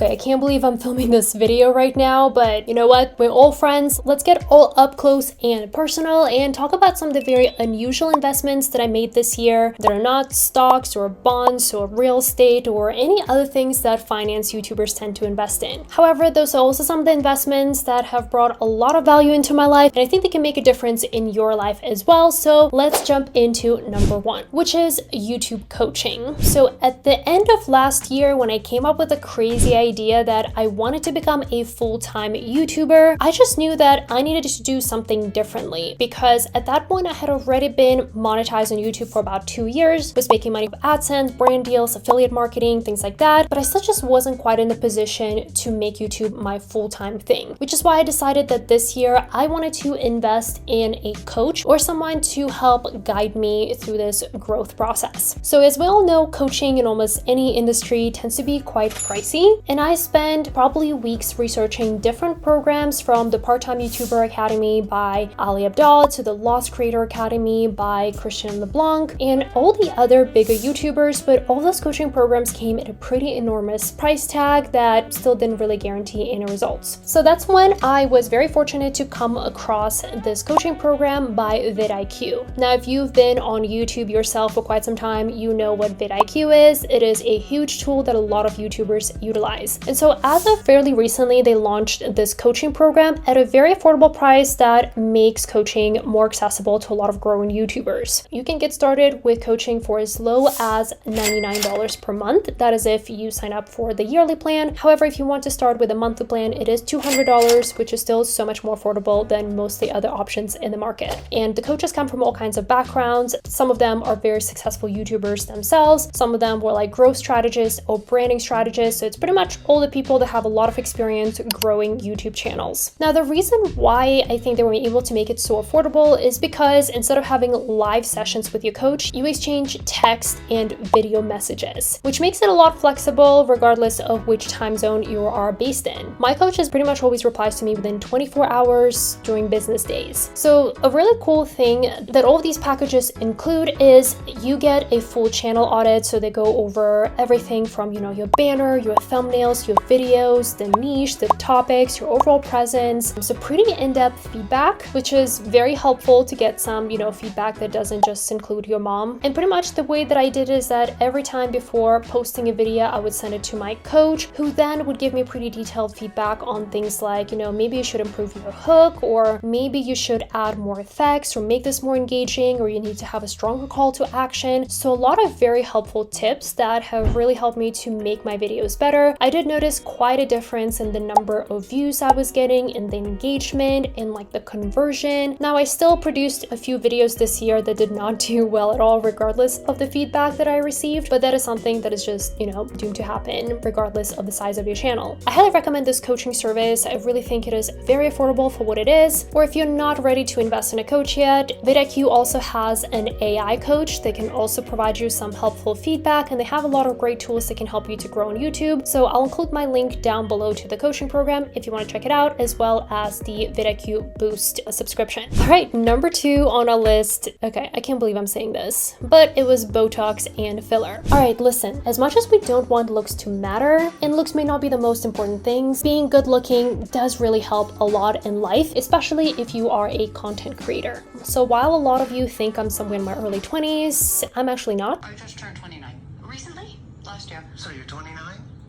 Okay, I can't believe I'm filming this video right now, but you know what? We're all friends. Let's get all up close and personal and talk about some of the very unusual investments that I made this year that are not stocks or bonds or real estate or any other things that finance YouTubers tend to invest in. However, those are also some of the investments that have brought a lot of value into my life, and I think they can make a difference in your life as well. So let's jump into number one, which is YouTube coaching. So at the end of last year, when I came up with a crazy idea that I wanted to become a full-time YouTuber, I just knew that I needed to do something differently, because at that point I had already been monetized on YouTube for about 2 years, was making money with AdSense, brand deals, affiliate marketing, things like that, but I still just wasn't quite in the position to make YouTube my full-time thing, which is why I decided that this year I wanted to invest in a coach or someone to help guide me through this growth process. So as we all know, coaching in almost any industry tends to be quite pricey, and I spent probably weeks researching different programs, from the Part-Time YouTuber Academy by Ali Abdaal to the Lost Creator Academy by Christian LeBlanc and all the other bigger YouTubers, but all those coaching programs came at a pretty enormous price tag that still didn't really guarantee any results. So that's when I was very fortunate to come across this coaching program by vidIQ. Now, if you've been on YouTube yourself for quite some time, you know what vidIQ is. It is a huge tool that a lot of YouTubers utilize. And so as of fairly recently, they launched this coaching program at a very affordable price that makes coaching more accessible to a lot of growing YouTubers. You can get started with coaching for as low as $99 per month. That is if you sign up for the yearly plan. However, if you want to start with a monthly plan, it is $200, which is still so much more affordable than most of the other options in the market. And the coaches come from all kinds of backgrounds. Some of them are very successful YouTubers themselves. Some of them were like growth strategists or branding strategists. So it's pretty much all the people that have a lot of experience growing YouTube channels. Now, the reason why I think they were able to make it so affordable is because instead of having live sessions with your coach, you exchange text and video messages, which makes it a lot flexible regardless of which time zone you are based in. My coach pretty much always replies to me within 24 hours during business days. So a really cool thing that all of these packages include is you get a full channel audit. So they go over everything from, your banner, your thumbnails, your videos, the niche, the topics, your overall presence. So pretty in-depth feedback, which is very helpful to get some, feedback that doesn't just include your mom. And pretty much the way that I did is that every time before posting a video, I would send it to my coach, who then would give me pretty detailed feedback on things like, maybe you should improve your hook, or maybe you should add more effects or make this more engaging, or you need to have a stronger call to action. So a lot of very helpful tips that have really helped me to make my videos better. I did notice quite a difference in the number of views I was getting, in the engagement, in like the conversion. Now, I still produced a few videos this year that did not do well at all, regardless of the feedback that I received, but that is something that is just, doomed to happen regardless of the size of your channel. I highly recommend this coaching service. I really think it is very affordable for what it is. Or if you're not ready to invest in a coach yet, vidIQ also has an AI coach that can also provide you some helpful feedback, and they have a lot of great tools that can help you to grow on YouTube. So I'll include my link down below to the coaching program if you want to check it out, as well as the vidIQ Boost subscription. All right, number two on our list. Okay, I can't believe I'm saying this, but it was Botox and filler. All right, listen, as much as we don't want looks to matter, and looks may not be the most important things, being good looking does really help a lot in life, especially if you are a content creator. So while a lot of you think I'm somewhere in my early 20s, I'm actually not. I just turned 29. Recently? Last year. So you're 29?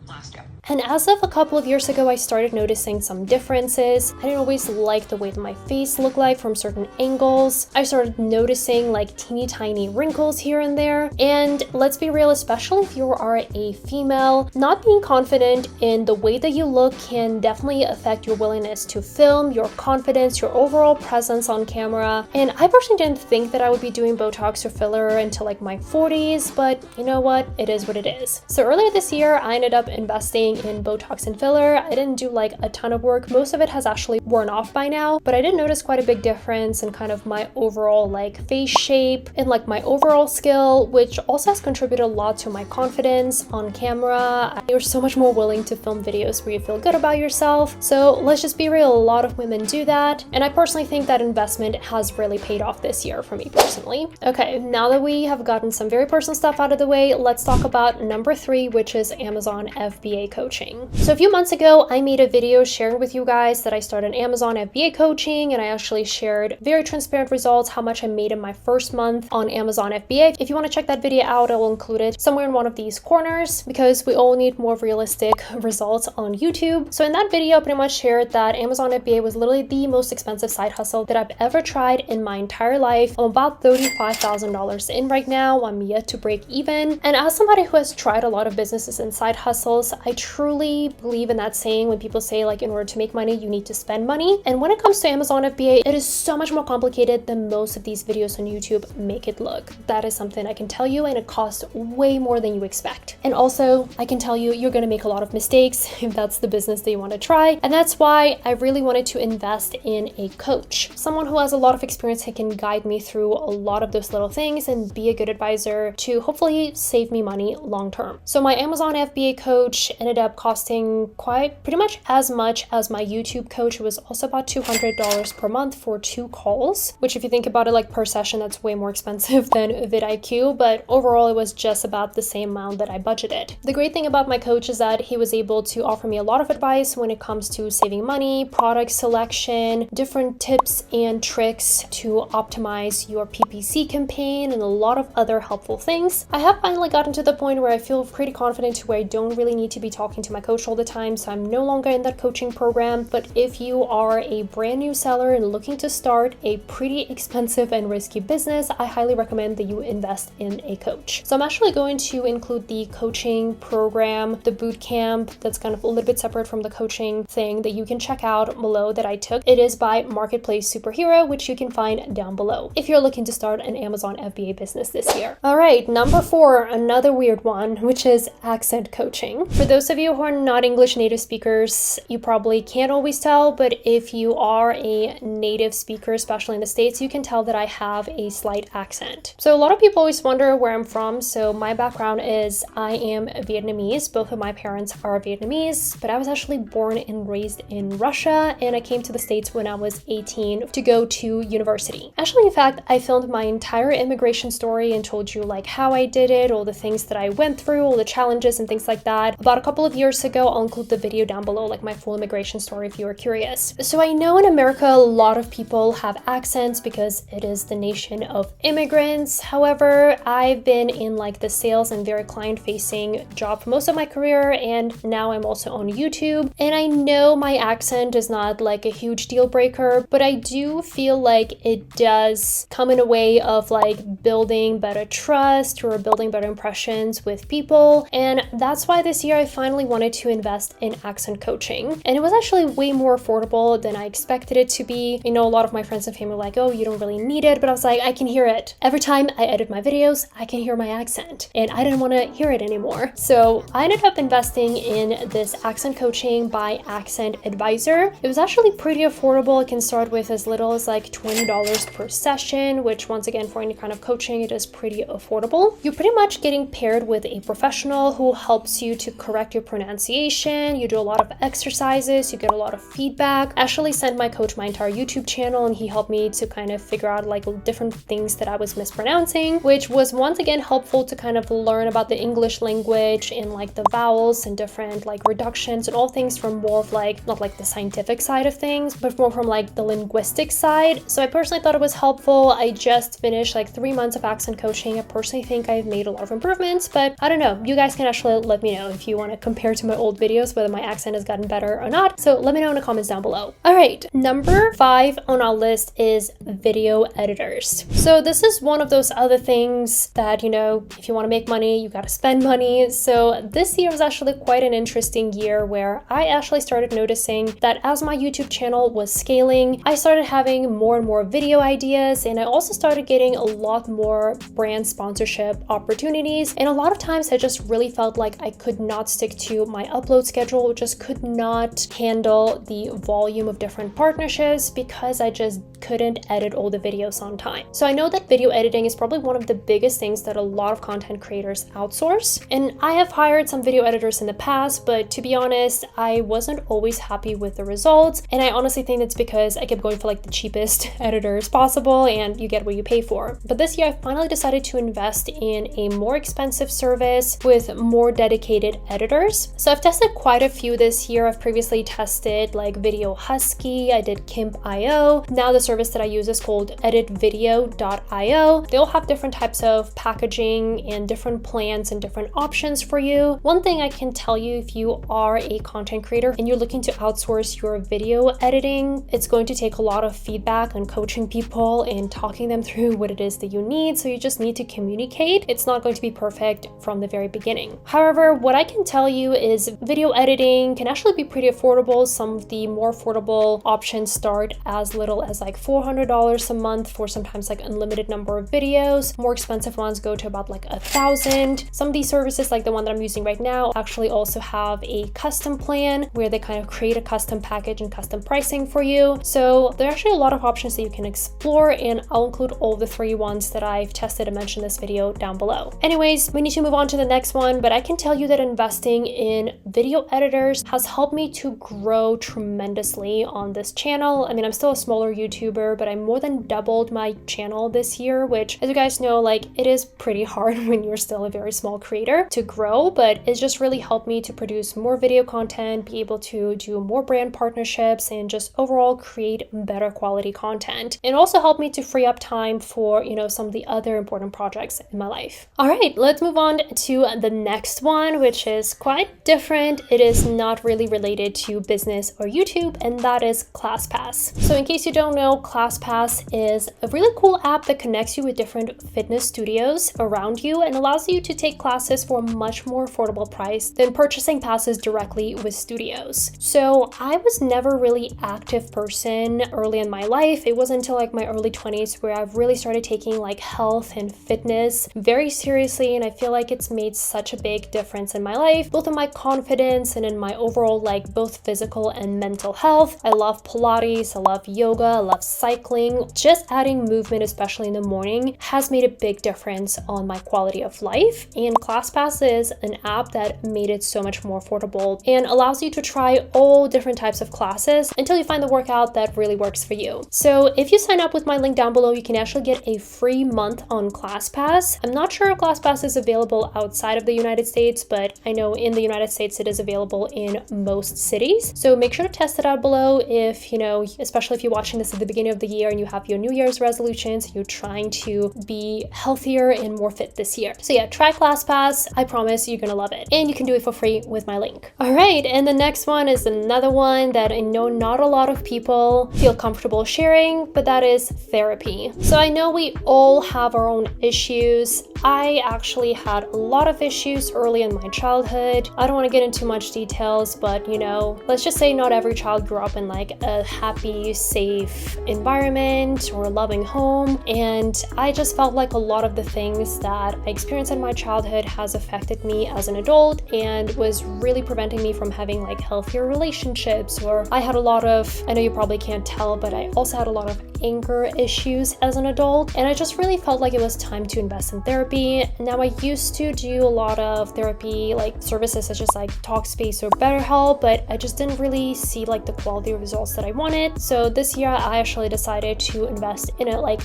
Last year. And as of a couple of years ago, I started noticing some differences. I didn't always like the way that my face looked like from certain angles. I started noticing like teeny tiny wrinkles here and there. And let's be real, especially if you are a female, not being confident in the way that you look can definitely affect your willingness to film, your confidence, your overall presence on camera. And I personally didn't think that I would be doing Botox or filler until like my 40s, but you know what? It is what it is. So earlier this year, I ended up investing in Botox and filler. I didn't do like a ton of work. Most of it has actually worn off by now, but I did notice quite a big difference in kind of my overall like face shape and like my overall skill, which also has contributed a lot to my confidence on camera. You're so much more willing to film videos where you feel good about yourself. So let's just be real, a lot of women do that. And I personally think that investment has really paid off this year for me personally. Okay, now that we have gotten some very personal stuff out of the way, let's talk about number 3, which is Amazon FBA coaching. coaching. So a few months ago, I made a video sharing with you guys that I started Amazon FBA coaching, and I actually shared very transparent results, how much I made in my first month on Amazon FBA. If you want to check that video out, I will include it somewhere in one of these corners because we all need more realistic results on YouTube. So in that video, I pretty much shared that Amazon FBA was literally the most expensive side hustle that I've ever tried in my entire life. I'm about $35,000 in right now. I'm yet to break even. And as somebody who has tried a lot of businesses and side hustles, I truly believe in that saying when people say, like, in order to make money, you need to spend money. And when it comes to Amazon FBA, it is so much more complicated than most of these videos on YouTube make it look. That is something I can tell you, and it costs way more than you expect. And also, I can tell you, you're going to make a lot of mistakes if that's the business that you want to try. And that's why I really wanted to invest in a coach, someone who has a lot of experience who can guide me through a lot of those little things and be a good advisor to hopefully save me money long term. So my Amazon FBA coach ended up costing pretty much as much as my YouTube coach. It was also about $200 per month for 2 calls, which if you think about it, like per session, that's way more expensive than vidIQ, but overall it was just about the same amount that I budgeted. The great thing about my coach is that he was able to offer me a lot of advice when it comes to saving money, product selection, different tips and tricks to optimize your PPC campaign, and a lot of other helpful things. I have finally gotten to the point where I feel pretty confident to where I don't really need to be talking to my coach all the time, so I'm no longer in that coaching program. But if you are a brand new seller and looking to start a pretty expensive and risky business, I highly recommend that you invest in a coach. So I'm actually going to include the coaching program, the boot camp, that's kind of a little bit separate from the coaching thing that you can check out below that I took. It is by Marketplace Superhero, which you can find down below if you're looking to start an Amazon FBA business this year. All right, number 4, another weird one, which is accent coaching. For those of you who are not English native speakers, you probably can't always tell, but if you are a native speaker, especially in the States, you can tell that I have a slight accent. So a lot of people always wonder where I'm from. So my background is I am Vietnamese. Both of my parents are Vietnamese, but I was actually born and raised in Russia, and I came to the States when I was 18 to go to university. Actually, in fact, I filmed my entire immigration story and told you like how I did it, all the things that I went through, all the challenges and things like that. About a couple of years ago, I'll include the video down below, like my full immigration story if you are curious. So I know in America, a lot of people have accents because it is the nation of immigrants. However, I've been in like the sales and very client-facing job for most of my career, and now I'm also on YouTube. And I know my accent is not like a huge deal breaker, but I do feel like it does come in a way of like building better trust or building better impressions with people. And that's why this year I finally wanted to invest in accent coaching. And it was actually way more affordable than I expected it to be. You know, a lot of my friends and family were like, oh, you don't really need it. But I was like, I can hear it. Every time I edit my videos, I can hear my accent, and I didn't want to hear it anymore. So I ended up investing in this accent coaching by Accent Advisor. It was actually pretty affordable. It can start with as little as like $20 per session, which once again, for any kind of coaching, it is pretty affordable. You're pretty much getting paired with a professional who helps you to correct your pronunciation. You do a lot of exercises, you get a lot of feedback. I actually sent my coach my entire YouTube channel, and he helped me to kind of figure out like different things that I was mispronouncing, which was once again helpful to kind of learn about the English language and like the vowels and different like reductions and all things from more of like, not like the scientific side of things, but more from like the linguistic side. So I personally thought it was helpful. I just finished like 3 months of accent coaching. I personally think I've made a lot of improvements, but I don't know. You guys can actually let me know if you want to compare to my old videos, whether my accent has gotten better or not. So let me know in the comments down below. All right, number 5 on our list is video editors. So this is one of those other things that, you know, if you want to make money, you got to spend money. So this year was actually quite an interesting year where I actually started noticing that as my YouTube channel was scaling, I started having more and more video ideas, and I also started getting a lot more brand sponsorship opportunities. And a lot of times I just really felt like I could not stick to my upload schedule, just could not handle the volume of different partnerships because I just couldn't edit all the videos on time. So I know that video editing is probably one of the biggest things that a lot of content creators outsource. And I have hired some video editors in the past, but to be honest, I wasn't always happy with the results. And I honestly think that's because I kept going for like the cheapest editors possible, and you get what you pay for. But this year I finally decided to invest in a more expensive service with more dedicated editors. editors. So I've tested quite a few this year. I've previously tested like Video Husky, I did Kimp.io. Now the service that I use is called editvideo.io. They all have different types of packaging and different plans and different options for you. One thing I can tell you, if you are a content creator and you're looking to outsource your video editing, it's going to take a lot of feedback on coaching people and talking them through what it is that you need. So you just need to communicate. It's not going to be perfect from the very beginning. However, what I can tell you is video editing can actually be pretty affordable. Some of the more affordable options start as little as like $400 a month for sometimes like unlimited number of videos. More expensive ones go to about like $1,000. Some of these services, like the one that I'm using right now, actually also have a custom plan where they kind of create a custom package and custom pricing for you. So there are actually a lot of options that you can explore, and I'll include all the 3 ones that I've tested and mentioned in this video down below. Anyways, we need to move on to the next one, but I can tell you that investing in video editors has helped me to grow tremendously on this channel. I mean, I'm still a smaller YouTuber, but I more than doubled my channel this year, which, as you guys know, like, it is pretty hard when you're still a very small creator to grow, but it's just really helped me to produce more video content, be able to do more brand partnerships, and just overall create better quality content. It also helped me to free up time for, you know, some of the other important projects in my life. All right, let's move on to the next one, which is quite different. It is not really related to business or YouTube, and that is Classpass. So in case you don't know, Classpass is a really cool app that connects you with different fitness studios around you and allows you to take classes for a much more affordable price than purchasing passes directly with studios. So I was never really active person early in my life. It wasn't until like my early 20s where I've really started taking like health and fitness very seriously, and I feel like it's made such a big difference in my life, both in my confidence and in my overall like both physical and mental health. I love Pilates, I love yoga, I love cycling. Just adding movement, especially in the morning, has made a big difference on my quality of life, and Classpass is an app that made it so much more affordable and allows you to try all different types of classes until you find the workout that really works for you. So if you sign up with my link down below, you can actually get a free month on Classpass. I'm not sure if Classpass is available outside of the United States, but I know in the United States it is available in most cities. So make sure to test it out below if, you know, especially if you're watching this at the beginning of the year and you have your New Year's resolutions, you're trying to be healthier and more fit this year. So yeah, try Classpass. I promise you're gonna love it. And you can do it for free with my link. All right, and the next one is another one that I know not a lot of people feel comfortable sharing, but that is therapy. So I know we all have our own issues. I actually had a lot of issues early in my childhood. I don't want to get into much details, but you know, let's just say not every child grew up in like a happy, safe environment or a loving home. And I just felt like a lot of the things that I experienced in my childhood has affected me as an adult and was really preventing me from having like healthier relationships. Or I had a lot of, I know you probably can't tell, but I also had a lot of anger issues as an adult, and I just really felt like it was time to invest in therapy. Now, I used to do a lot of therapy like services such as like Talkspace or BetterHelp, but I just didn't really see like the quality of results that I wanted. So this year I actually decided to invest in a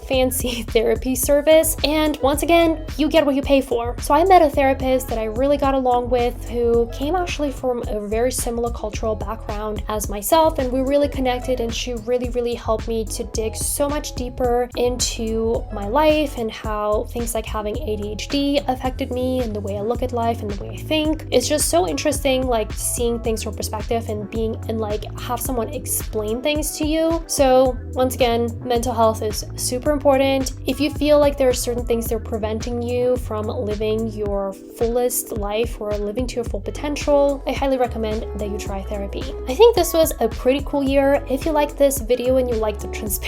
fancy therapy service, and once again, you get what you pay for. So I met a therapist that I really got along with, who came actually from a very similar cultural background as myself, and we really connected, and she really helped me to dig so much deeper into my life and how things like having ADHD affected me and the way I look at life and the way I think. It's just so interesting, like seeing things from perspective and being and like have someone explain things to you. So once again, mental health is super important. If you feel like there are certain things that are preventing you from living your fullest life or living to your full potential, I highly recommend that you try therapy. I think this was a pretty cool year. If you like this video and you like the transparency,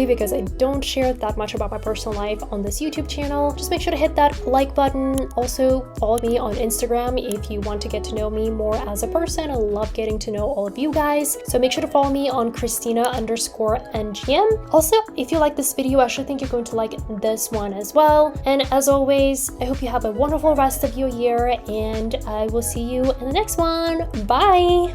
because I don't share that much about my personal life on this YouTube channel, just make sure to hit that like button. Also follow me on Instagram if you want to get to know me more as a person. I love getting to know all of you guys, so make sure to follow me on Christina_NGM. Also, if you like this video, I actually think you're going to like this one as well. And as always, I hope you have a wonderful rest of your year, and I will see you in the next one. Bye.